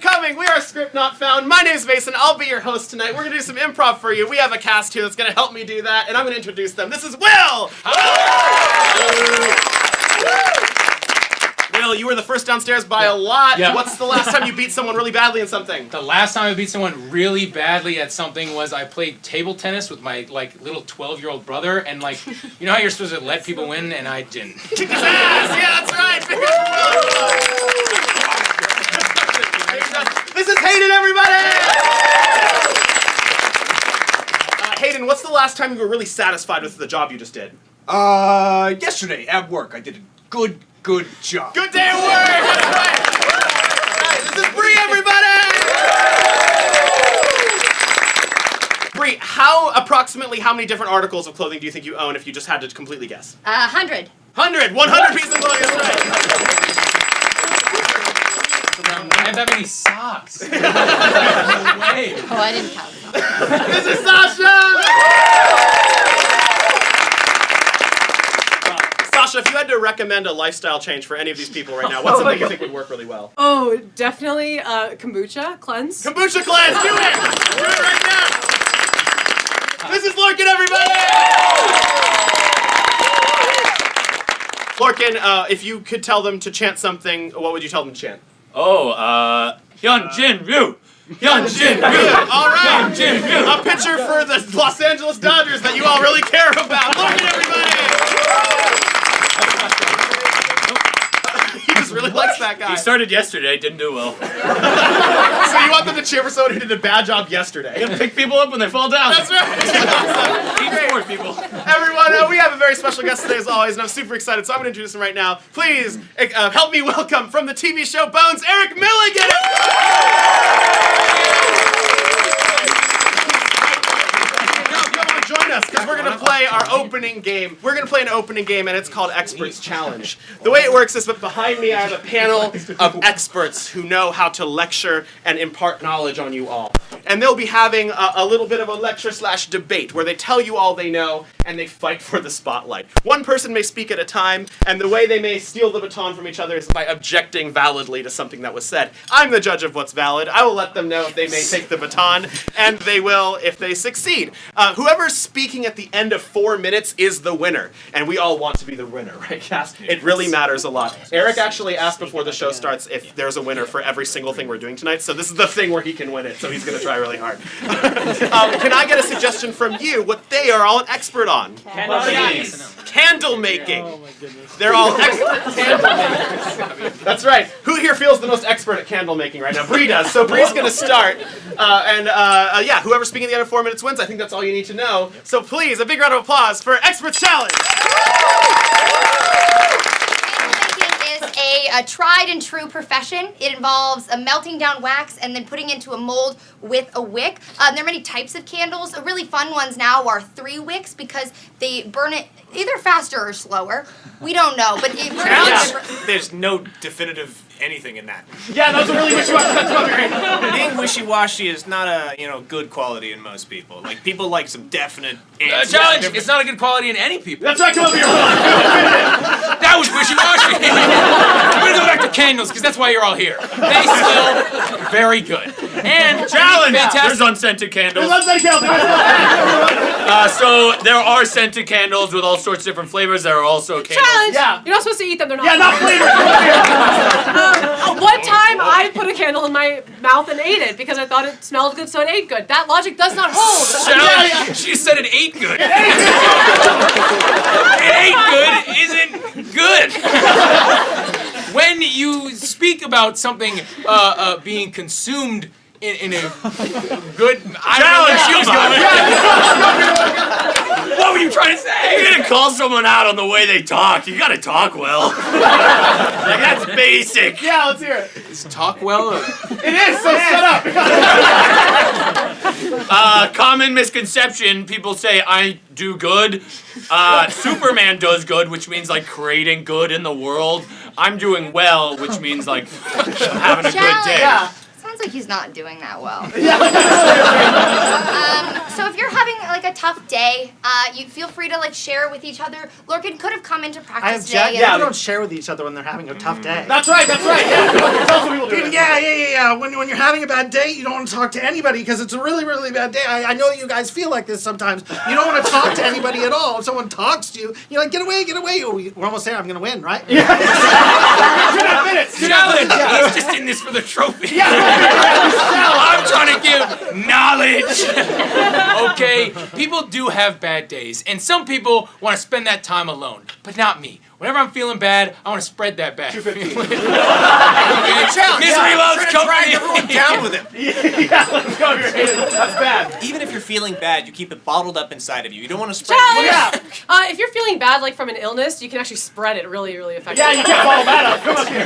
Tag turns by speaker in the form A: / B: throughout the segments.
A: coming. We are Script Not Found. My name's Mason. I'll be your host tonight. We're going to do some improv for you. We have a cast here that's going to help me do that, and I'm going to introduce them. This is Will! Will, you were the first downstairs by a lot.
B: Yeah.
A: What's the last time you beat someone really badly in something?
B: The last time I beat someone really badly at something was I played table tennis with my little 12-year-old brother, and you know how you're supposed to let people win, and I didn't.
A: Kick his ass! Yeah, that's right! This is Hayden, everybody! Hayden, what's the last time you were really satisfied with the job you just did?
C: Yesterday at work, I did a good job.
A: Good day at work! That's right! Alright, this is Bree, everybody! Bree, approximately how many different articles of clothing do you think you own if you just had to completely guess?
D: 100.
A: 100 pieces of clothing, that's right!
B: I have that many socks. No way.
D: Oh, I didn't count them.
A: This is Sasha! Sasha, if you had to recommend a lifestyle change for any of these people right now, what's something you think would work really well?
E: Oh, definitely kombucha cleanse.
A: Kombucha cleanse, do it! Do it right now! This is LORCAN, everybody! LORCAN, if you could tell them to chant something, what would you tell them to chant?
F: Hyun Jin Ryu! Hyun Jin Ryu!
A: All right!
F: Hyun Jin Ryu!
A: A pitcher for the Los Angeles Dodgers that you all really care about. LORCAN, everybody! He just really likes that guy.
F: He started yesterday, didn't do well.
A: So you want them to cheer for someone who did a bad job yesterday?
F: You gotta pick people up when they fall down.
A: That's right!
F: Team sport, people.
A: Everyone, we have a very special guest today as always, and I'm super excited, so I'm going to introduce him right now. Please help me welcome from the TV show Bones, Eric Millegan! Join us, because we're going to play our opening game. We're going to play an opening game, and it's called Experts Challenge. The way it works is that behind me I have a panel of experts who know how to lecture and impart knowledge on you all. And they'll be having a little bit of a lecture/debate where they tell you all they know and they fight for the spotlight. One person may speak at a time, and the way they may steal the baton from each other is by objecting validly to something that was said. I'm the judge of what's valid. I will let them know if they may take the baton, and they will if they succeed. Whoever's speaking at the end of 4 minutes is the winner, and we all want to be the winner, right, Cass? It really matters a lot. Eric actually asked before the show starts if there's a winner for every single thing we're doing tonight, so this is the thing where he can win it, so he's going to try really hard. Can I get a suggestion from you what they are all an expert on? Candle making. Oh my goodness. They're all expert candle makers. That's right. Who here feels the most expert at candle making right now? Bree does. So Bree's going to start. Yeah, whoever's speaking at the end of 4 minutes wins. I think that's all you need to know. So please, a big round of applause for Experts Challenge.
D: A tried and true profession. It involves melting down wax and then putting into a mold with a wick. There are many types of candles. The really fun ones now are 3 wicks because they burn it either faster or slower. We don't know, but it burns.
C: There's no definitive anything in that.
A: Yeah, that was a really wishy-washy. That's probably great.
C: Being wishy-washy is not a good quality in most people. Like people like some definite answers.
B: Challenge! It's not a good quality in any people.
A: That's right, come over here.
B: That was wishy-washy. I'm gonna go back to candles, because that's why you're all here. They smell very good. And
F: Challenge!
B: fantastic.
F: There's unscented candles.
A: Challenge!
F: So there are scented candles with all sorts of different flavors. There are also candles.
E: Challenge!
A: Yeah.
E: You're not supposed to eat them. They're not.
A: Yeah, not flavors.
E: One time I put a candle in my mouth and ate it because I thought it smelled good, so it ate good. That logic does not hold.
B: Challenge! She said it ate good. It ate good isn't good. When you speak about something being consumed in a good... What were you trying to say?
F: You're gonna call someone out on the way they talk. You gotta talk well. Like that's basic.
A: Yeah, let's hear it.
B: Is talk well?
A: It is, so shut up.
F: Common misconception, people say I do good. Superman does good, which means like creating good in the world. I'm doing well, which means like having a good day.
A: Yeah.
D: Sounds like he's not doing that well.
A: Yeah.
D: So if you're having like a tough day, you feel free to like share with each other. LORCAN could have come into practice today.
G: Yeah, we don't share with each other when they're having a tough day.
A: That's right, yeah. Tell some people do it.
G: Yeah. when you're having a bad day, you don't want to talk to anybody because it's a really, really bad day. I know you guys feel like this sometimes. You don't want to talk to anybody at all. If someone talks to you, you're like, get away, get away. Oh, we're almost there. I'm going to win, right?
B: Challenge! He's just in this for the trophy. I'm trying to give knowledge. Okay, people do have bad days, and some people want to spend that time alone, but not me. Whenever I'm feeling bad, I want to spread that bad feeling. Misery loves company.
C: Everyone down with him.
A: Let's go, that's bad.
C: Even if you're feeling bad, you keep it bottled up inside of you. You don't want to spread
E: Challenge!
C: it.
E: If you're feeling bad, like from an illness, you can actually spread it really, really effectively.
A: Yeah, you can't bottle that up. Come up here.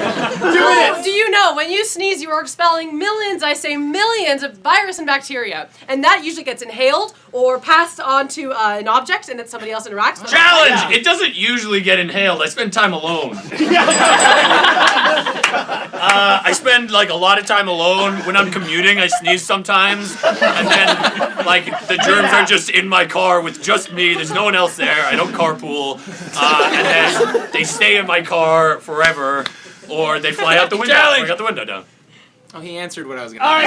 A: 2 minutes.
E: Do you know, when you sneeze, you are expelling millions, I say millions, of virus and bacteria. And that usually gets inhaled or passed on to an object and then somebody else interacts with it.
F: Challenge! It doesn't usually get inhaled. I spend time alone. I spend like a lot of time alone. When I'm commuting, I sneeze sometimes, and then like the germs are just in my car with just me. There's no one else there. I don't carpool, and then they stay in my car forever, or they fly out the window.
B: Challenge!
F: I got the window down.
B: Oh, he answered what I was going to
A: All right.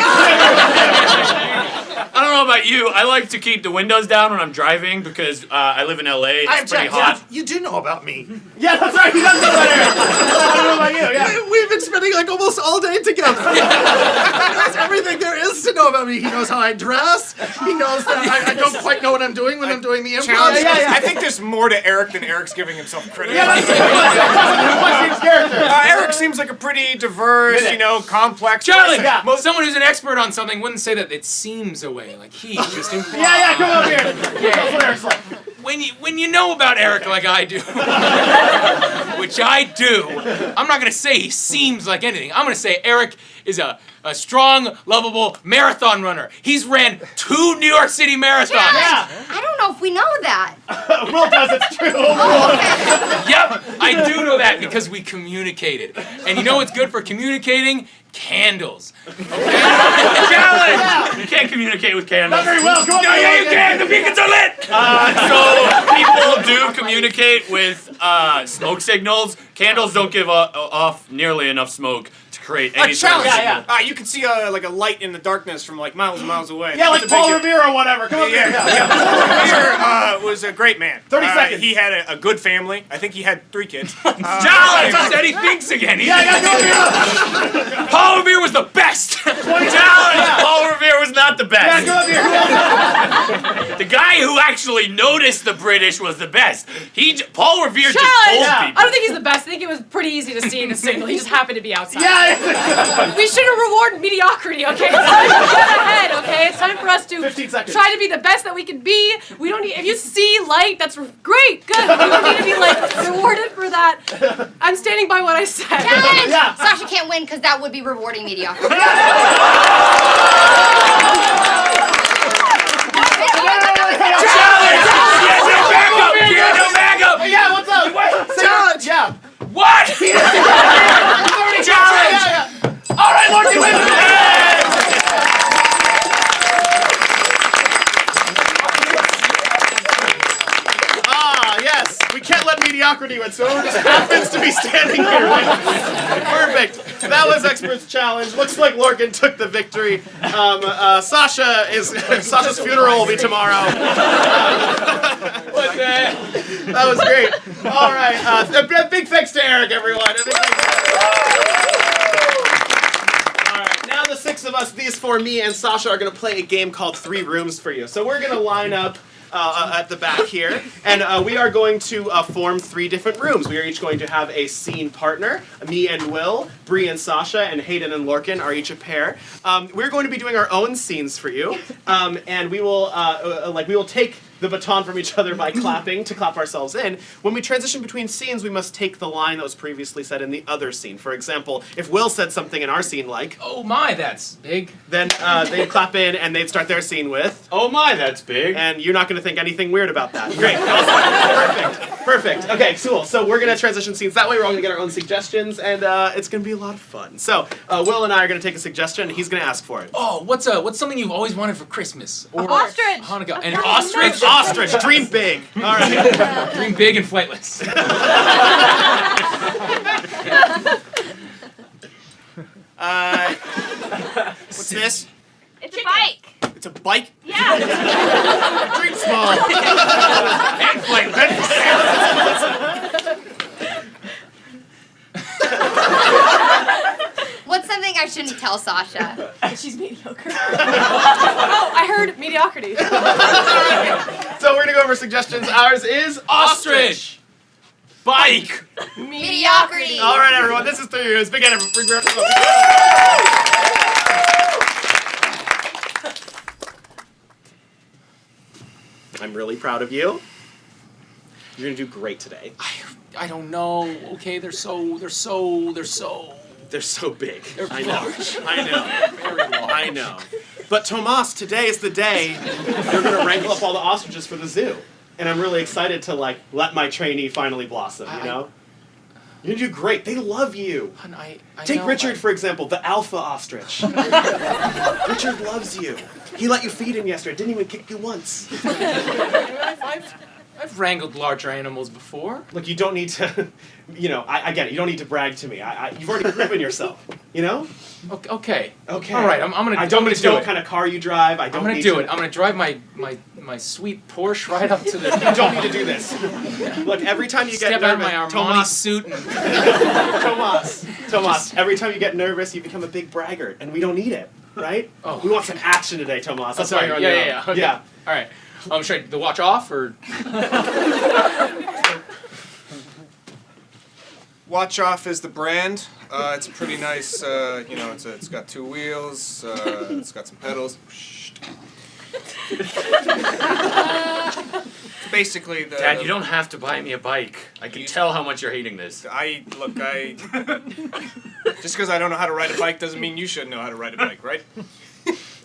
F: I don't know about you. I like to keep the windows down when I'm driving because I live in LA. It's pretty hot.
G: You do know about me.
A: Yeah, that's right. He does know that, Eric. I don't know about you. Yeah.
G: We've been spending like almost all day together. He knows everything there is to know about me. He knows how I dress. He knows that I don't quite know what I'm doing when I'm doing the improv.
C: I think there's more to Eric than Eric's giving himself credit.
A: What's his character?
C: Eric seems like a pretty diverse, complex
B: Challenge!
C: person.
A: Yeah.
B: Someone who's an expert on something wouldn't say that it seems a way. Like he's just improv.
A: Yeah, come up here. That's what Eric's like.
B: When you know about Eric like I do, which I do, I'm not gonna say he seems like anything. I'm gonna say Eric is a strong, lovable marathon runner. He's ran 2 New York City marathons.
A: Yeah.
D: I don't know if we know that.
A: Will does, it's true.
D: Oh, okay.
B: Yep, I do know that because we communicated. And you know what's good for communicating? Candles.
F: Challenge! You can't communicate with candles.
A: Not very well. Go up
F: No,
A: here.
F: yeah, you can. The beacons are lit. So people do communicate with smoke signals. Candles don't give off nearly enough smoke to create any sort of
C: Challenge.
F: signal.
C: You can see like a light in the darkness from like miles and miles away.
A: Yeah, like
C: It's a big
A: Paul
C: deal.
A: Revere or whatever. Come up here.
C: Paul Revere was a great man.
A: 30 seconds.
C: He had a good family. I think he had 3 kids.
B: Challenge! I said he thinks again.
A: Yeah, come up here.
B: Paul Revere was the best.
F: Challenge! Paul Revere was not the
A: Yeah,
F: best.
A: come up here.
F: The guy who actually noticed the British was the best. Paul Revere just
E: Challenge!
F: told
E: I
F: people.
E: don't think he's the best. I think it was pretty easy to see the signal. He just happened to be outside.
A: Yeah.
E: We shouldn't reward mediocrity, okay? It's time to get ahead, okay? It's time for us to
A: 15 seconds.
E: try to be the best that we can be. We don't need, if you see light, that's great, good. We don't need to be like rewarded for that. I'm standing by what I said.
D: Challenge!
A: Yeah.
D: Sasha can't win because that would be rewarding mediocrity.
B: Challenge! Piano backup!
A: Yeah, what's up? Challenge. Yeah.
B: What? Challenge!
A: All right, Lorcan, win. Yes. We can't let mediocrity win, so everyone just happens to be standing here. Perfect. That was Experts Challenge. Looks like Lorcan took the victory. Sasha's funeral will be tomorrow.
B: What the heck?
A: That was great. All right. A big thanks to Eric, everyone. A big thanks to Eric. All right. Now the 6 of us, these 4, me and Sasha, are going to play a game called 3 Rooms for you. So we're going to line up at the back here, and we are going to form 3 different rooms. We are each going to have a scene partner. Me and Will, Bree and Sasha, and Hayden and Lorcan are each a pair. We're going to be doing our own scenes for you, and we will take the baton from each other by clapping to clap ourselves in. When we transition between scenes, we must take the line that was previously said in the other scene. For example, if Will said something in our scene like,
B: Oh my, that's big.
A: then they'd clap in and they'd start their scene with,
F: Oh my, that's big.
A: and you're not going to think anything weird about that. Great. Perfect. Okay, cool. So we're going to transition scenes. That way we're all going to get our own suggestions, and it's going to be a lot of fun. So Will and I are going to take a suggestion, and he's going to ask for it.
B: Oh, what's something you've always wanted for Christmas or
E: Ostrich.
B: Hanukkah? An
A: Ostrich. Ostrich. Dream big. All right.
B: Dream big and flightless.
C: What's this?
H: It's a bike.
C: It's a bike?
H: Yeah.
A: Dream small.
F: And flightless.
D: What's something I shouldn't tell Sasha?
E: She's mediocre. Oh, I heard mediocrity.
A: So we're gonna go over suggestions. Ours is
B: Ostrich.
F: Bike.
D: Mediocrity.
A: All right, everyone. This is 3 years. Big end. I'm really proud of you. You're gonna do great today.
B: I don't know. Okay, they're so
A: They're so big. I know.
B: large.
A: I know. Very long. I know. But Tomas, today is the day you're gonna wrangle up all the ostriches for the zoo, and I'm really excited to like let my trainee finally blossom. You know, you're gonna do great. They love you.
B: Hon, I
A: Take
B: know,
A: Richard, for example, the alpha ostrich. Richard loves you. He let you feed him yesterday. Didn't even kick you once.
B: I've wrangled larger animals before.
A: Look, you don't need to, you know, I get it. You don't need to brag to me. You've already proven yourself, you know?
B: Okay.
A: Okay.
B: All right, I'm gonna.
A: I don't
B: I'm
A: need to
B: gonna
A: know
B: do
A: what
B: it.
A: kind of car you drive. I
B: I'm
A: don't
B: gonna
A: need
B: do
A: to.
B: it. I'm gonna drive my sweet Porsche right up to the.
A: You don't need to do this. Look, every time you
B: Step
A: get
B: out of
A: nervous,
B: my Armani
A: Tomas,
B: suit and.
A: Tomas, every time you get nervous, you become a big braggart, and we don't need it, right?
B: Oh,
A: we want some action today, Tomas. That's why
B: sorry.
A: you're on
B: Yeah,
A: your
B: yeah,
A: own.
B: yeah. Okay.
A: Yeah.
B: All right. Should I the watch off or?
C: Watch Off is the brand. It's a pretty nice, you know, it's got 2 wheels, it's got some pedals. Basically the...
F: Dad, you don't have to buy me a bike. I can tell how much you're hating this.
C: Just because I don't know how to ride a bike doesn't mean you should know how to ride a bike, right?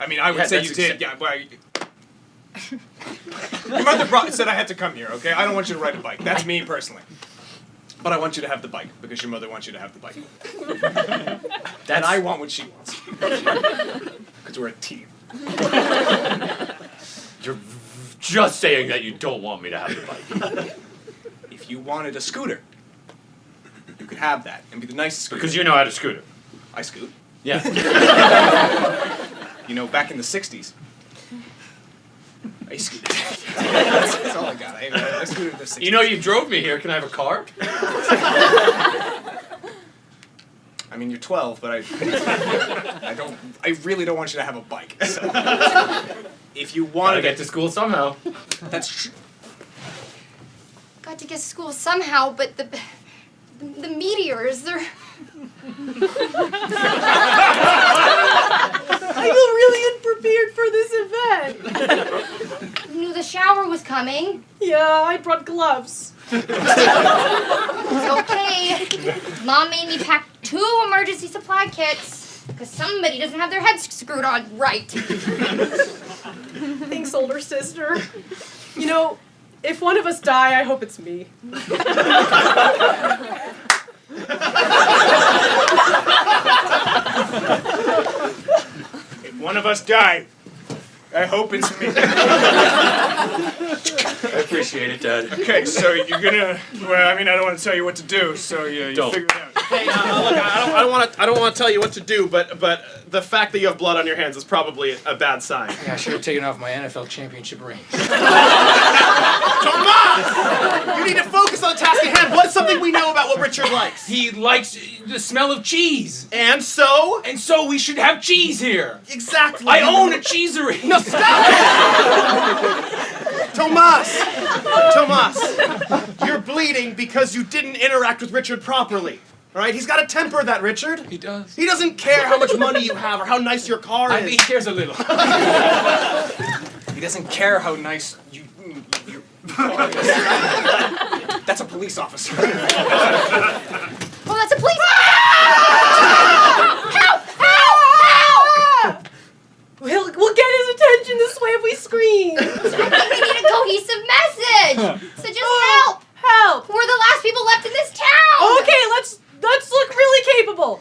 C: I mean, I would say you did, yeah, but your mother said I had to come here, okay? I don't want you to ride a bike. That's me personally. But I want you to have the bike because your mother wants you to have the bike. And I want what she wants. Because we're a team.
F: You're just saying that you don't want me to have the bike.
C: If you wanted a scooter, you could have that and be the nicest scooter.
F: Because you know how to scooter.
C: I scoot.
F: Yeah.
C: You know, back in the 60s, I scooted. That's all I got. I scooted in the 60s.
F: You know you drove me here. Can I have a car?
C: I mean, you're 12, but I really don't want you to have a bike. So, if you want
F: Gotta get to school somehow.
C: that's true.
D: Got to get to school somehow, but the meteors, they're...
E: I feel really unprepared for this event.
D: I knew the shower was coming.
E: Yeah, I brought gloves.
D: It's okay. Mom made me pack 2 emergency supply kits because somebody doesn't have their heads screwed on right.
E: Thanks, older sister. You know, if one of us die, I hope it's me.
C: If one of us die, I hope it's me.
F: I appreciate it, Dad.
C: Okay, so you're gonna. Well, I mean, I don't want to tell you what to do, so you
F: Don't.
C: figure it out.
A: Hey, look, I don't want to tell you what to do, but the fact that you have blood on your hands is probably a bad sign.
B: Yeah, I should have taken off my NFL championship ring.
A: Tomas! You need to focus on the task at hand. What's something we know about what Richard likes?
B: He likes the smell of cheese.
A: And so?
B: And so we should have cheese here.
A: Exactly.
B: I own a cheesery.
A: No, stop it! Tomas! You're bleeding because you didn't interact with Richard properly. All right? He's got a temper, that Richard.
B: He does.
A: He doesn't care how much money you have or how nice your car is.
B: I think he cares a little.
C: He doesn't care how nice you That's a police officer.
D: Oh, that's a police officer! Help! Help!
E: We'll get his attention this way if we scream.
D: I think we need a cohesive message. So just help.
E: Help!
D: We're the last people left in this town.
E: Okay, let's look really capable.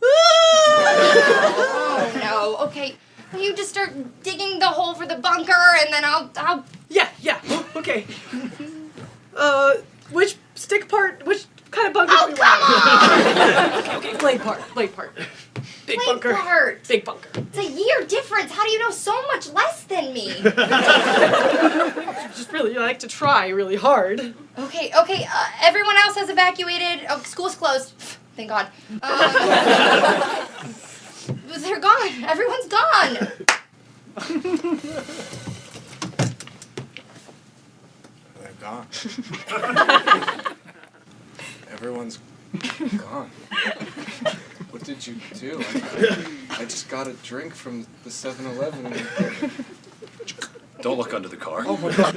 D: Oh no. Okay. Will you just start digging the hole for the bunker, and then I'll.
E: Yeah. Okay. Which stick part? Which kind of bunker do we want?
D: Come on!
E: Okay. Blade part. Big
D: play
E: bunker.
D: part.
E: Big bunker.
D: It's a year difference. How do you know so much less than me?
E: Just really like to try really hard.
D: Okay. Everyone else has evacuated. Oh, school's closed. Thank God. They're gone. Everyone's gone.
C: They're gone. Everyone's gone. What did you do? I just got a drink from the 7-Eleven.
F: Don't look under the car.
C: Oh my God.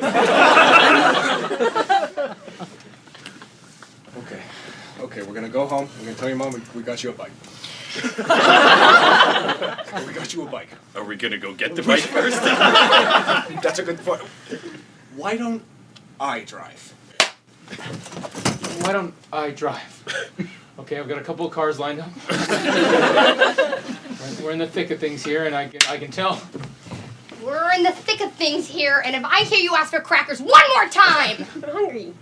C: Okay, we're gonna go home. We're gonna tell your mom we got you a bike. We got you a bike.
F: Are we gonna go get the bike first?
C: That's a good point. Why don't I drive?
B: Why don't I drive? Okay, I've got a couple of cars lined up. We're in the thick of things here, and I can tell.
D: We're in the thick of things here, and if I hear you ask for crackers one more time,
E: I'm hungry.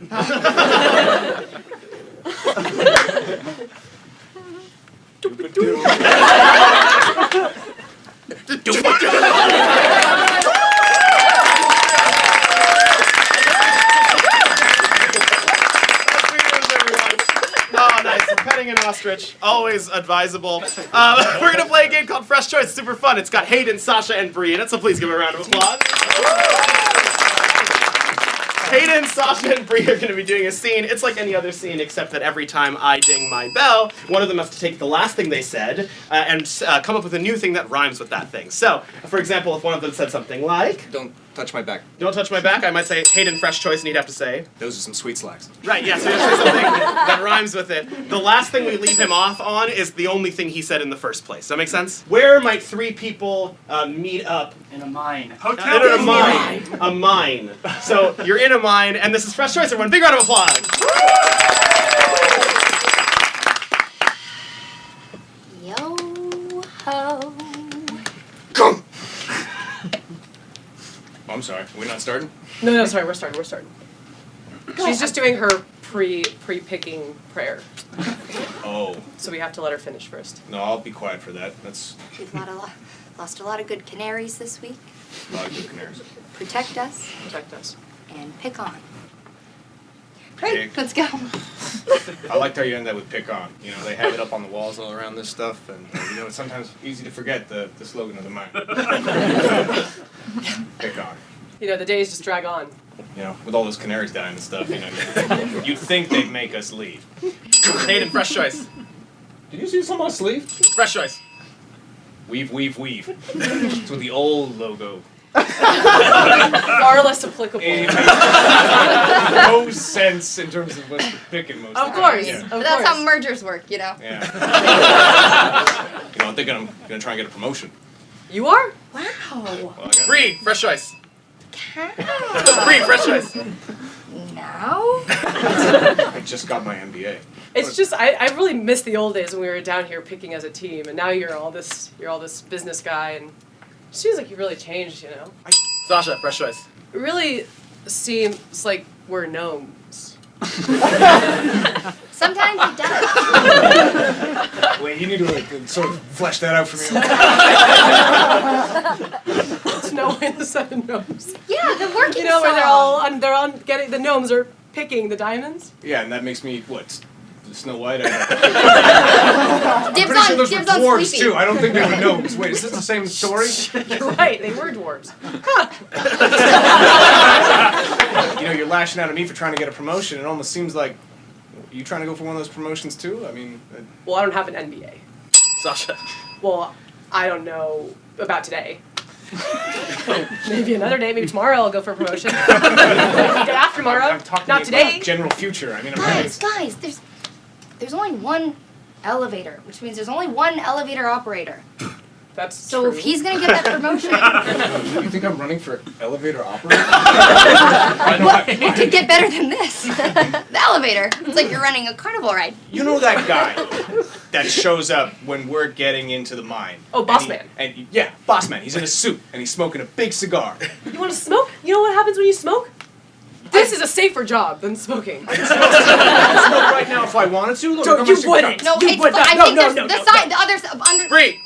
A: Oh, nice. Petting an ostrich, always advisable. We're gonna play a game called Fresh Choice. Super fun. It's got Hayden, Sasha, and Bree in it, so please give a round of applause. Hayden, Sasha, and Bree are going to be doing a scene. It's like any other scene, except that every time I ding my bell, one of them has to take the last thing they said and come up with a new thing that rhymes with that thing. So, for example, if one of them said something like,
C: Don't touch my back.
A: "Don't touch my back," I might say, "Hayden, fresh choice," and he'd have to say,
C: Those are some sweet slacks.
A: right, yeah, so you have to say something that rhymes with it. The last thing we leave him off on is the only thing he said in the first place. Does that make sense? Where might three people meet up?
H: In a mine.
A: In a mine. A mine. So you're in a mine, and this is Fresh Choice. Everyone, big round of applause.
D: yo ho.
C: Come! Oh, I'm sorry. Are we not starting?
E: No, sorry, we're starting. She's just doing her pre-picking prayer,
C: Oh.
E: so we have to let her finish first.
C: No, I'll be quiet for that. That's
D: We've lost a lot of good canaries this week.
C: a lot of good canaries.
D: Protect us
E: Protect us.
D: and pick on.
C: Pick.
D: Great, let's go.
C: I liked how you end that with pick on. You know, they have it up on the walls all around this stuff, and you know, it's sometimes easy to forget the slogan of the mine. Pick on.
E: You know, the days just drag on.
C: You know, with all those canaries dying and stuff, you know, you'd think they'd make us leave.
A: Hayden, Fresh Choice.
C: Did you see someone sleeve?
A: Fresh Choice.
C: Weave. It's with the old logo.
E: Far less applicable.
C: It makes no sense in terms of what's picking most
E: Of
C: of
E: course.
C: Yeah.
D: But that's how mergers work, you know.
C: Yeah. You know, I'm thinking I'm gonna try and get a promotion.
E: You are?
D: Wow.
C: Well, I got
A: Bree, Fresh Choice.
D: Cow.
A: Bree, Fresh Choice.
D: Now?
C: I just got my MBA.
E: It's just I really miss the old days when we were down here picking as a team, and now you're all this business guy, and it seems like you really changed. You know,
A: Sasha, Fresh Choice.
E: it really seems like we're gnomes.
D: Sometimes it does.
C: Wait, you need to like sort of flesh that out for me.
E: It's no way the seven gnomes.
D: Yeah, the working
E: You know where
D: song.
E: they're on getting the gnomes are picking the diamonds.
C: Yeah, and that makes me what? Snow White.
D: Dibs
C: I'm pretty sure those were
D: dibs on
C: dwarves
D: Sleepy.
C: too. I don't think they were gnomes. Wait, is this the same story?
E: You're right, they were dwarves.
C: You know, you're lashing out at me for trying to get a promotion. It almost seems like you trying to go for one of those promotions too. I mean,
E: Well, I don't have an MBA.
A: Sasha.
E: Well, I don't know about today. Maybe another day, maybe tomorrow I'll go for a promotion. Day after tomorrow,
C: I'm talking
E: not
C: to you about
E: today.
C: general future. I mean, I'm having
D: Guys, there's only one elevator, which means there's only one elevator operator.
E: That's
D: So
E: true.
D: if he's gonna get that promotion,
C: You think I'm running for elevator operator?
D: what could get better than this? The elevator. It's like you're running a carnival ride.
C: You know that guy that shows up when we're getting into the mine?
E: Oh, Boss
C: And
E: Man.
C: Yeah, Boss Man. He's in a suit and he's smoking a big cigar.
E: You want to smoke? You know what happens when you smoke? This is a safer job than smoking.
C: I can smoke right now if I wanted to. Look,
E: No, you wouldn't.
D: No,
E: You
D: it's
E: would not.
D: I
E: No,
D: think
E: no,
D: there's
E: no,
D: the
E: no,
D: side,
E: no.
D: the others under
A: Bree.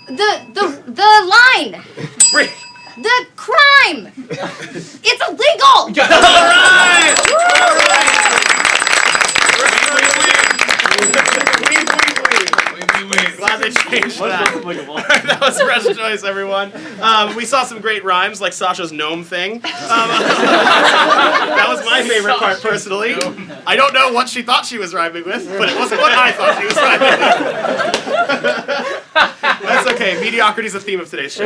D: the line,
A: Bree.
D: the crime. It's illegal.
A: All right. All right. Glad they changed that. That was fresh choice, everyone. We saw some great rhymes, like Sasha's gnome thing. That was my favorite part, personally. I don't know what she thought she was rhyming with, but it wasn't what I thought she was rhyming with. That's okay. Mediocrity is the theme of today's show.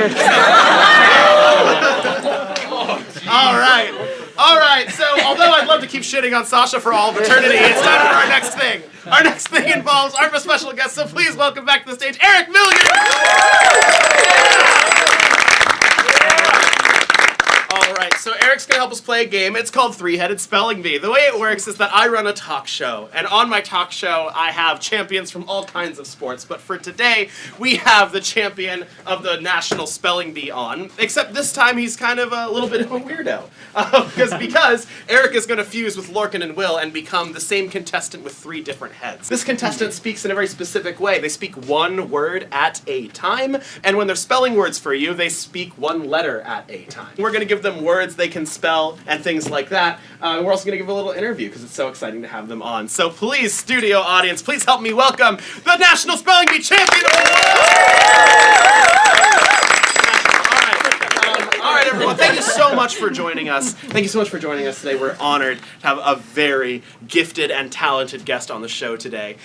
A: All right. All right, so although I'd love to keep shitting on Sasha for all of eternity, it's time for our next thing. Our next thing involves our special guest, so please welcome back to the stage, Eric Millegan! All right, so Eric's going to help us play a game. It's called Three-Headed Spelling Bee. The way it works is that I run a talk show, and on my talk show, I have champions from all kinds of sports. But for today, we have the champion of the National Spelling Bee on, except this time he's kind of a little bit of a weirdo. Because Eric is going to fuse with Lorcan and Will and become the same contestant with 3 different heads. This contestant speaks in a very specific way. They speak one word at a time, and when they're spelling words for you, they speak one letter at a time. We're going to give them words they can spell and things like that. We're also going to give a little interview because it's so exciting to have them on. So please, studio audience, please help me welcome the National Spelling Bee champion of the All right, everyone, thank you so much for joining us. Thank you so much for joining us today. We're honored to have a very gifted and talented guest on the show today.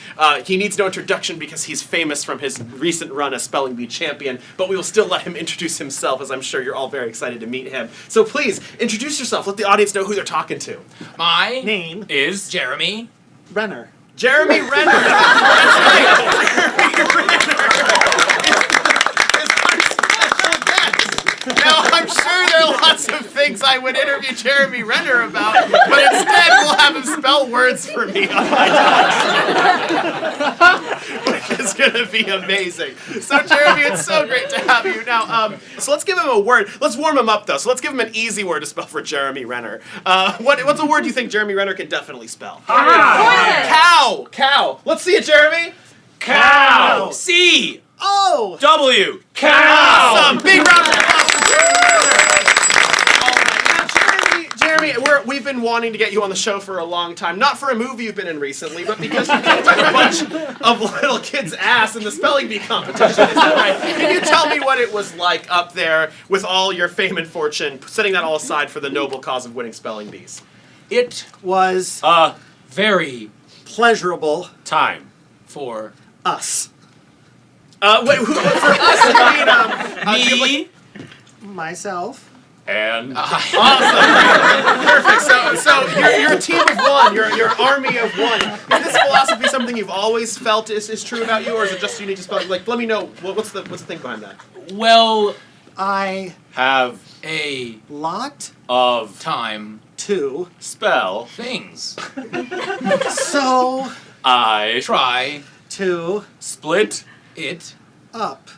A: He needs no introduction because he's famous from his recent run as Spelling Bee champion, but we will still let him introduce himself, as I'm sure you're all very excited to meet him. So please, introduce yourself. Let the audience know who they're talking to.
B: My
G: Name
B: is Jeremy.
G: Renner.
A: Jeremy Renner. That's right. Jeremy Renner is our special guest. Now, I'm sure there are lots of things I would interview Jeremy Renner about, but instead we'll have him spell words for me on my talk, which is going to be amazing. So, Jeremy, it's so great to have you. Now, so let's give him a word. Let's warm him up, though. So let's give him an easy word to spell for Jeremy Renner. What's a word you think Jeremy Renner can definitely spell? Cow. Cow. Let's see it, Jeremy.
F: Cow.
B: C.
G: Oh!
F: W. Cow.
A: Awesome. Big round of applause for Jeremy. Now, Jeremy, we've been wanting to get you on the show for a long time. Not for a movie you've been in recently, but because you kicked a bunch of little kids' ass in the spelling bee competition. Is that right? Can you tell me what it was like up there with all your fame and fortune, setting that all aside for the noble cause of winning spelling bees?
G: It was
B: Very
G: pleasurable
F: Time.
B: for
G: us.
A: Wait, for us, you mean, do you have,
B: me.
G: Myself.
F: And
A: Perfect. So you're a team of one. You're an army of one. Is this philosophy something you've always felt is true about you, or is it just unique to spelling? Like, let me know what's the thing behind that.
B: Well,
G: I
F: have
B: a
G: lot
F: of
B: time
G: to
F: spell.
B: things.
G: so
F: I
B: Try
G: to
F: split
B: it.
G: up.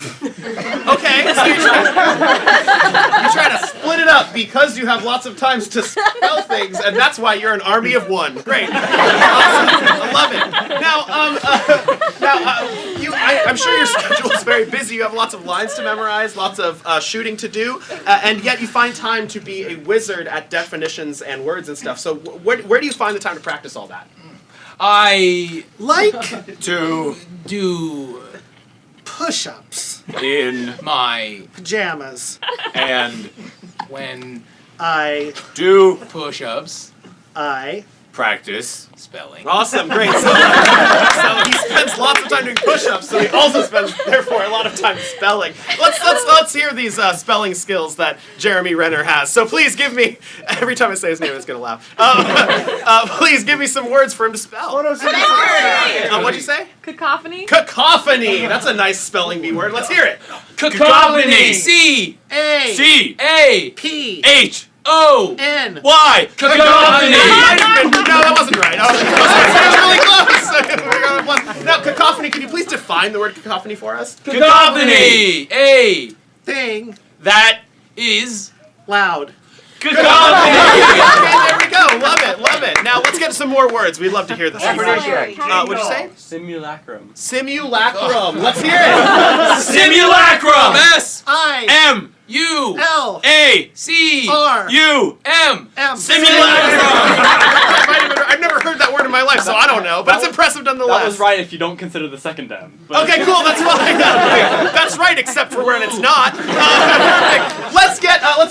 A: Okay, so you're trying to split it up because you have lots of times to spell things, and that's why you're an army of one. Great. Awesome. I love it. I'm sure your schedule is very busy. You have lots of lines to memorize, lots of shooting to do, and yet you find time to be a wizard at definitions and words and stuff. So where do you find the time to practice all that?
B: I
G: Like
F: to
B: do
G: push-ups.
F: in
B: my
G: Pajamas.
F: and
B: when
G: I
F: do
B: push-ups
G: I
F: practice
B: spelling.
A: Awesome, great. So he spends lots of time doing push-ups, so he also spends, therefore, a lot of time spelling. Let's hear these spelling skills that Jeremy Renner has. So please give me, every time I say his name, it's going to laugh. Please give me some words for him to spell. What'd you say?
H: Cacophony.
A: Cacophony. That's a nice spelling bee word. Let's hear it.
B: Cacophony. C.
G: A
F: C
B: A.
G: P
F: H
B: O.
G: N
F: Y
B: Cacophony.
A: No, that wasn't right. It was really close. Now, cacophony, can you please define the word cacophony for us?
B: Cacophony. A.
G: thing
F: that
B: Is.
G: loud
F: Good call.
A: Okay, there we go. Love it, love it. Now let's get some more words. We'd love to hear this. What'd you say?
H: Simulacrum.
A: Simulacrum. Let's hear it.
F: Simulacrum.
B: S-M-U-L-A-C-R-U-M.
A: Simulacrum. I've never heard that word in my life, so I don't know. But it's impressive nonetheless.
H: That was right if you don't consider the second M.
A: Okay, cool. That's fine. That's right, except for when it's not. Perfect. Let's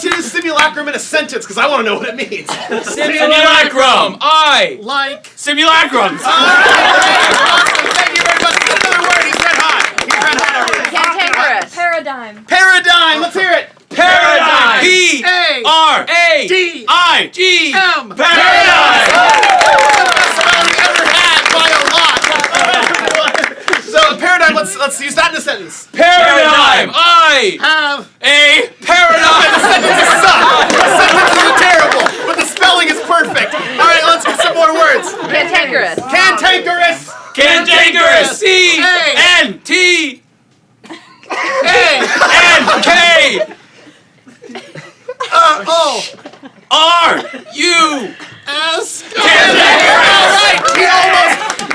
A: do simulacrum in a sentence because I want to know what it means.
F: Simulacrum.
B: I
G: Like.
F: Simulacrums.
A: Awesome. Thank you very much. Get another word. He's red hot. He's red hot over here.
E: Cantankerous.
I: Paradigm.
A: Paradigm. Let's hear it.
F: Paradigm.
B: P-R-A-D-I-G.
G: M.
F: Paradigm.
A: I've ever had by a lot. So paradigm. Let's use that in a sentence.
F: Paradigm.
B: I
G: Have.
F: A
B: paradigm.
A: The sentences suck. The sentences are terrible, but the spelling is perfect. All right, let's get some more words.
E: Cantankerous.
A: Cantankerous.
F: Cantankerous.
B: C-N-T
F: N-K
G: O.
F: R-U
G: S.
A: All right,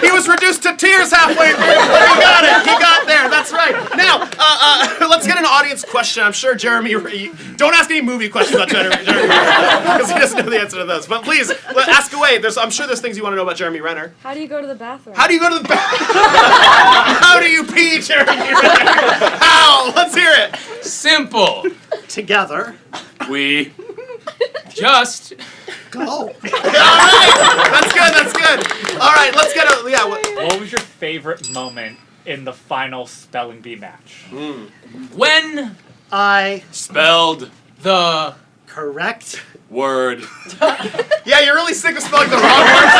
A: he was reduced to tears halfway through. He got it. He got there. That's right. Now, let's get an audience question. I'm sure Jeremy. Don't ask any movie questions about Jeremy because he doesn't know the answer to those. But please ask away. I'm sure there's things you want to know about Jeremy Renner.
I: How do you go to the bathroom?
A: How do you go to the bathroom? How do you pee, Jeremy Renner? How? Let's hear it.
B: Simple.
G: Together.
F: We
B: Just
G: Go.
A: All right. That's good. That's good. All right. Let's get a
J: What was your favorite moment in the final spelling bee match?
B: when
G: I.
F: spelled
B: the
G: Correct.
F: word.
A: Yeah, you're really sick of spelling the wrong words.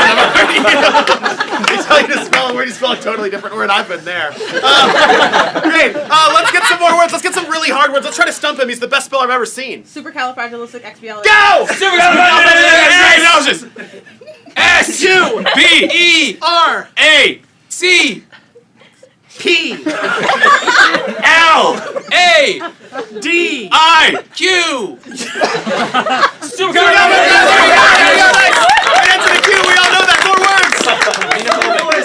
A: They tell you to spell a word, you spell a totally different word. I've been there. Great. Let's get some more words. Let's get some really hard words. Let's try to stump him. He's the best speller I've ever seen.
E: Supercalifragilisticexpialidocious.
A: Go!
G: R.
B: S-U-B-E-R-A-C
G: P.
F: L
B: A
G: D.
F: I
B: Q
A: Answer the cue. We all know that. More words.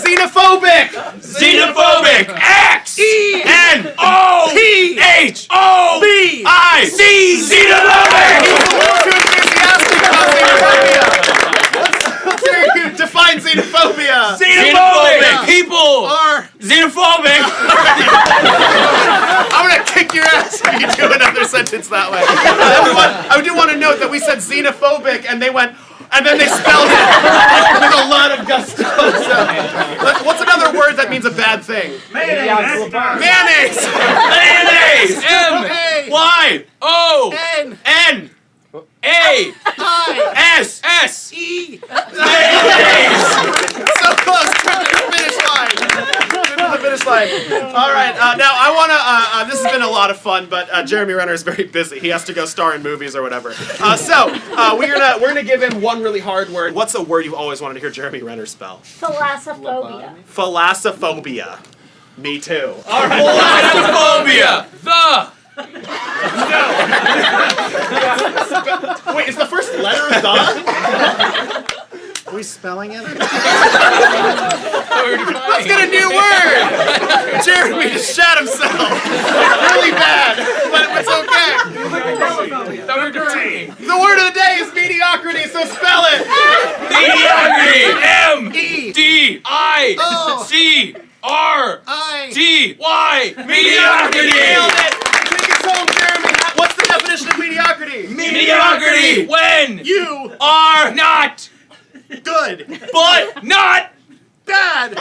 A: Xenophobic.
F: Xenophobic. X
G: E.
F: N O
G: P.
F: H O
G: B.
F: I C Xenophobic.
A: Too enthusiastic about xenophobia. Let's hear you define xenophobia.
F: Xenophobic.
B: people
G: R.
F: Xenophobic.
A: I'm gonna kick your ass if you do another sentence that way. Everyone, I do want to note that we said xenophobic and they went, and then they spelled it with a lot of gusto. So, what's another word that means a bad thing? Mayonnaise. Mayonnaise.
B: M
F: Y
B: O
G: N.
F: N
B: A
G: I.
B: S S
G: E.
F: Mayonnaise.
A: So close to the finish line. To the finish line. All right. Now I want to. This has been a lot of fun, but Jeremy Renner is very busy. He has to go star in movies or whatever. So we're gonna give him one really hard word. What's a word you've always wanted to hear Jeremy Renner spell?
I: Thalassophobia.
A: Thalassophobia. Me too.
B: All right. Thalassophobia. The
A: Wait, is the first letter the?
G: Are we spelling it?
A: Let's get a new word! Jeremy just shat himself. Really bad, but it's okay. The word of the day is mediocrity, so spell it.
B: mediocrity. M
G: E.
B: D I
G: O.
B: C R
G: I.
B: T Y.
A: Mediocrity. Nailed it. Take us home, Jeremy. What's the definition of mediocrity?
B: Mediocrity. When
G: You.
B: are not
G: Good.
B: but not
G: Bad.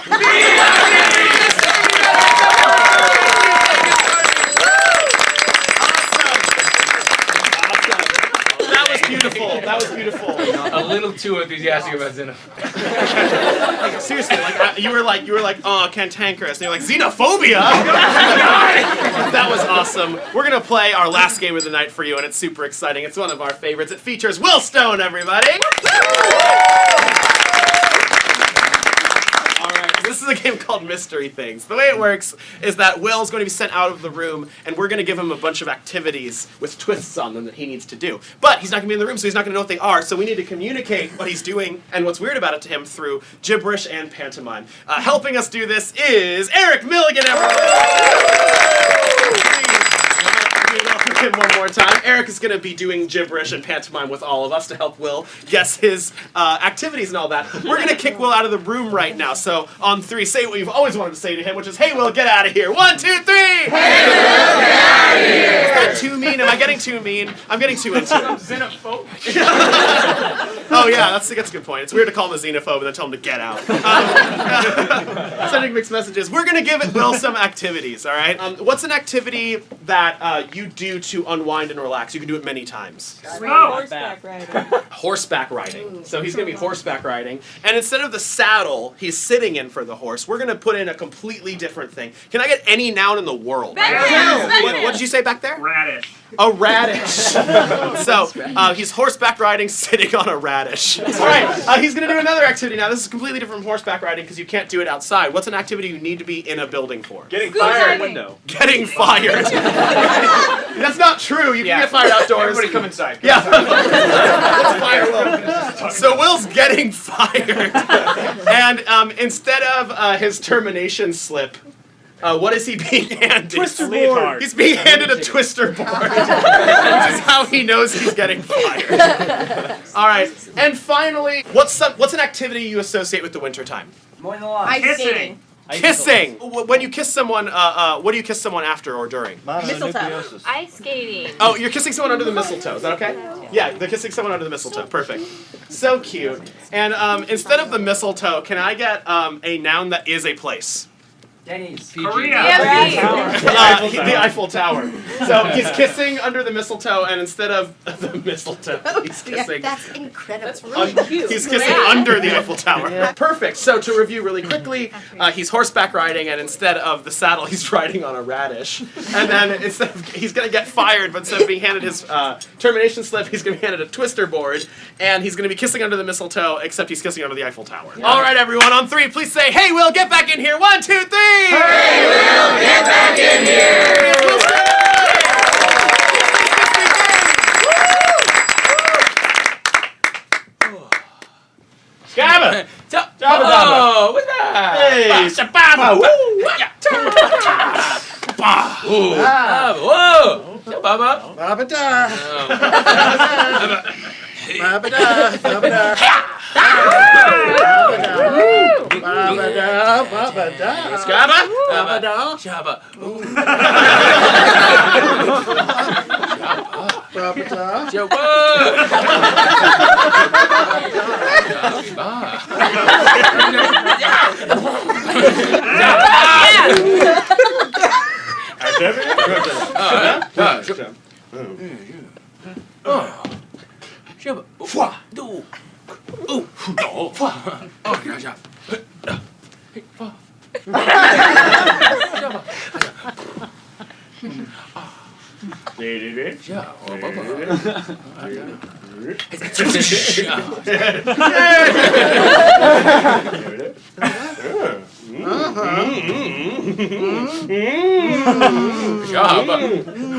A: That was beautiful. That was beautiful.
B: a little too enthusiastic about xenophobia.
A: Seriously, you were like, oh, cantankerous, and you're like, xenophobia. That was awesome. We're gonna play our last game of the night for you, and it's super exciting. It's one of our favorites. It features Will Stone, everybody. All right. This is a game called Mystery Things. The way it works is that Will's going to be sent out of the room, and we're going to give him a bunch of activities with twists on them that he needs to do. But he's not going to be in the room, so he's not going to know what they are, so we need to communicate what he's doing and what's weird about it to him through gibberish and pantomime. Helping us do this is Eric Millegan, everyone! Him one more time. Eric is going to be doing gibberish and pantomime with all of us to help Will guess his activities and all that. We're going to kick Will out of the room right now. So on 3, say what you've always wanted to say to him, which is, "Hey, Will, get out of here." 1, 2, 3. Hey, Will, get out of here. Is that too mean? Am I getting too mean? I'm getting too into it.
C: Xenophobic.
A: Oh yeah, that's a good point. It's weird to call him a xenophobe and then tell him to get out. Sending mixed messages. We're going to give Will some activities, all right? What's an activity that you do to unwind and relax? You can do it many times.
I: Horseback riding.
A: Horseback riding. So he's going to be horseback riding. And instead of the saddle he's sitting in for the horse, we're going to put in a completely different thing. Can I get any noun in the world? What did you say back there?
C: Radish.
A: A radish. So he's horseback riding, sitting on a radish. All right, he's going to do another activity now. This is completely different from horseback riding because you can't do it outside. What's an activity you need to be in a building for?
C: Getting fired.
H: Window.
A: Getting fired. That's not true. You can get fired outdoors.
C: Everybody come inside.
A: Yeah. Let's fire Will. So Will's getting fired. And instead of his termination slip, what is he being handed?
C: Twister board.
A: He's being handed a twister board. Which is how he knows he's getting fired. All right. And finally, what's an activity you associate with the wintertime?
I: Mowing the lawn. Ice skating.
A: Kissing. When you kiss someone, what do you kiss someone after or during?
I: Mistletoe. Ice skating.
A: Oh, you're kissing someone under the mistletoe. Is that okay? Yeah, they're kissing someone under the mistletoe. Perfect. So cute. And instead of the mistletoe, can I get a noun that is a place?
I: Denny's.
C: Korea.
A: The Eiffel Tower. So he's kissing under the mistletoe, and instead of the mistletoe, he's kissing.
D: That's incredible.
E: That's really cute.
A: He's kissing under the Eiffel Tower. Perfect. So to review really quickly, he's horseback riding, and instead of the saddle, he's riding on a radish. And then instead of, he's going to get fired, but instead of being handed his termination slip, he's going to be handed a twister board, and he's going to be kissing under the mistletoe, except he's kissing under the Eiffel Tower. Yeah. All right, everyone, on 3, please say, "Hey, Will, get back in here." 1, 2, 3. Hey, Will, get back in here. Scabba!
B: Oh, what's that?
A: Hey!
B: Shababa! Whoa! Shababa!
G: Babada. Babada. Babada.
A: Scabba!
G: Babada.
B: Shabba!
G: Babada.
B: Jabba.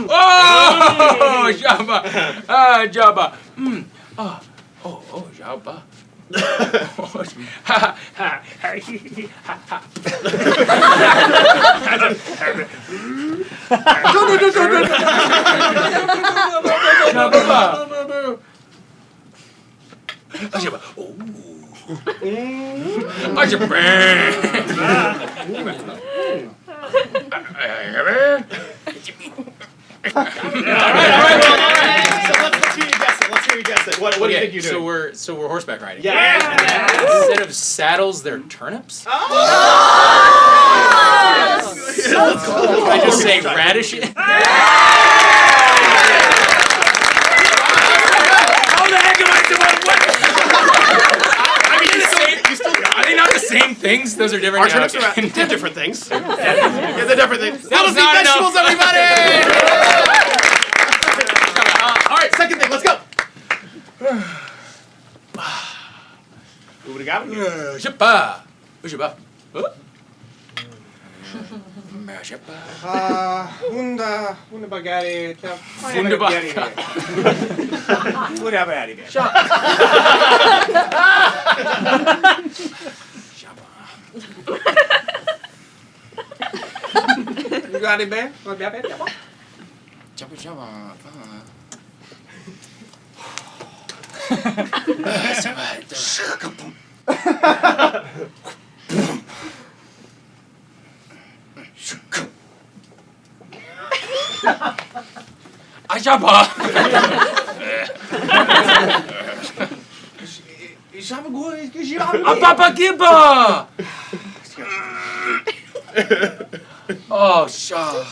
B: Oh, Jabba. Ah, Jabba. Oh, Jabba.
A: Let's hear you guess it. What do you think you're doing?
B: So we're horseback riding.
A: Yeah.
B: Instead of saddles, they're turnips.
A: Oh!
B: I just say radishes.
F: How the heck am I doing what?
B: I mean, are they not the same things? Those are different.
A: Our turnips are they're different things. Yeah, they're different things. That was not vegetables, everybody! All right, second thing, let's go. What do we got?
B: Shabba. Shabba.
C: Wunderbagari.
B: Wunderbar.
C: You got it, man?
B: Ajaba. Papa Gibba. Oh, sha.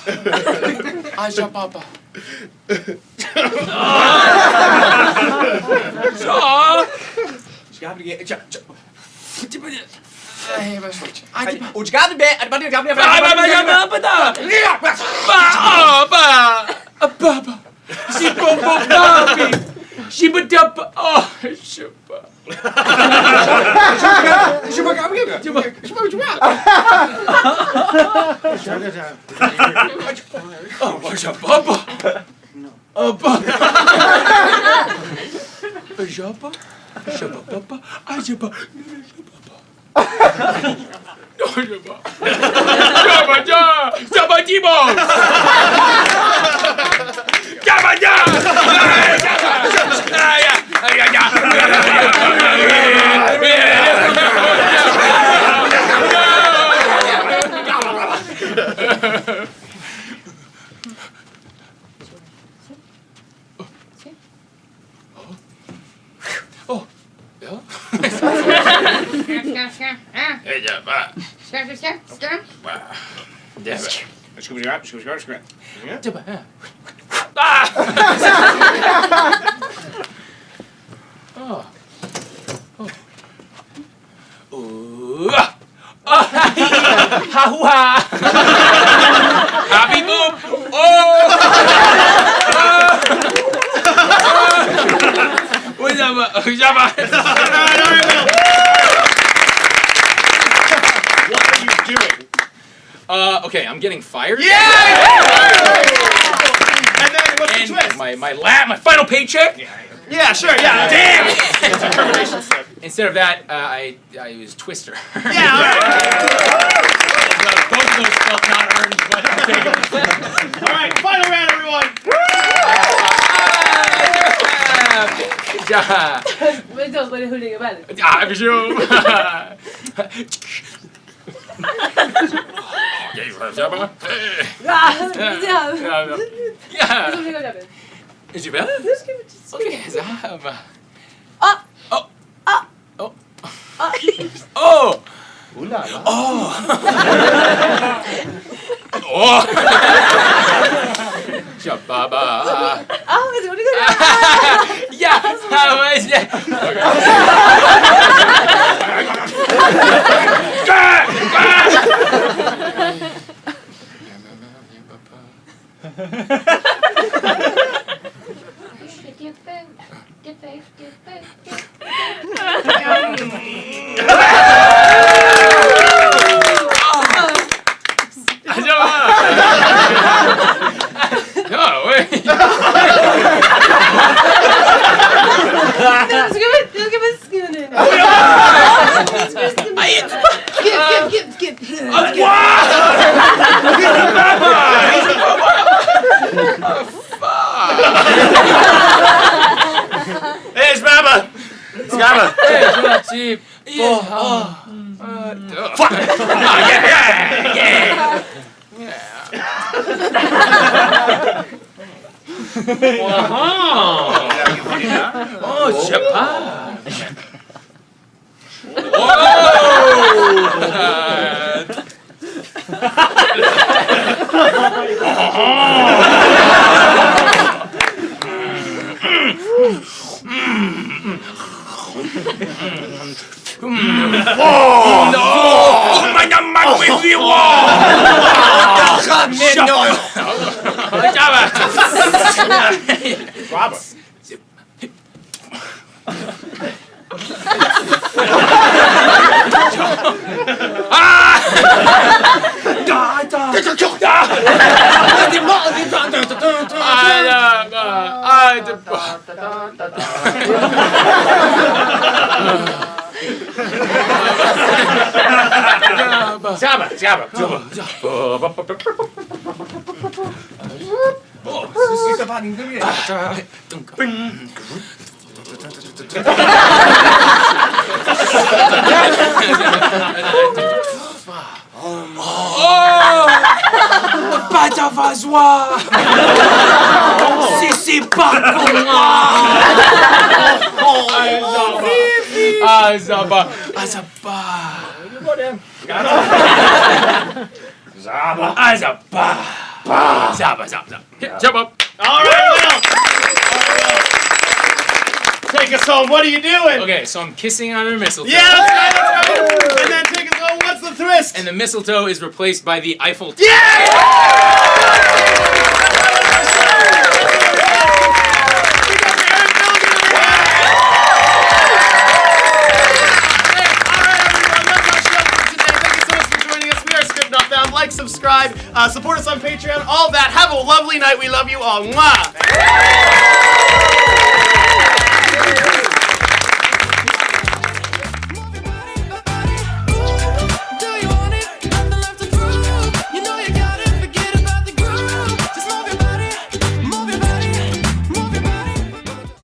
B: Aja Papa. Happy boom! Okay, I'm getting fired.
A: Yeah! And then what's the twist?
B: My final paycheck.
A: Yeah, sure, yeah. Damn! It's a termination slip.
B: Instead of that, I was Twister.
A: Yeah, all right.
B: Both of those felt not earned, but I'll take it.
A: All right, final round, everyone.
B: Good job.
E: Vet du vad det hur det väl?
B: Ja, jag förstår. Okej, jag bara.
E: Ja.
B: Is you better? Okay, så här bara. Oh!
G: Ooh la la.
B: Oh! Oh! Shababa.
E: Ah, vet du vad det går?
B: Ja, vad är det?
E: Skip.
A: Hey, it's Baba. It's Baba.
B: Hey, it's not cheap. Fuck. Oh, Japan. Ah! Pas d'avasoir. Si c'est pas pour moi. Azaba. Azaba. Zaba. Azaba. Zaba. Zaba. Jump up.
A: All right, Will. Take us home. What are you doing?
B: Okay, so I'm kissing on her mistletoe.
A: Yeah, that's right. And then take us home. What's the twist?
B: And the mistletoe is replaced by the Eiffel Tower.
A: Like, subscribe, support us on Patreon, all that. Have a lovely night. We love you all. Mwah!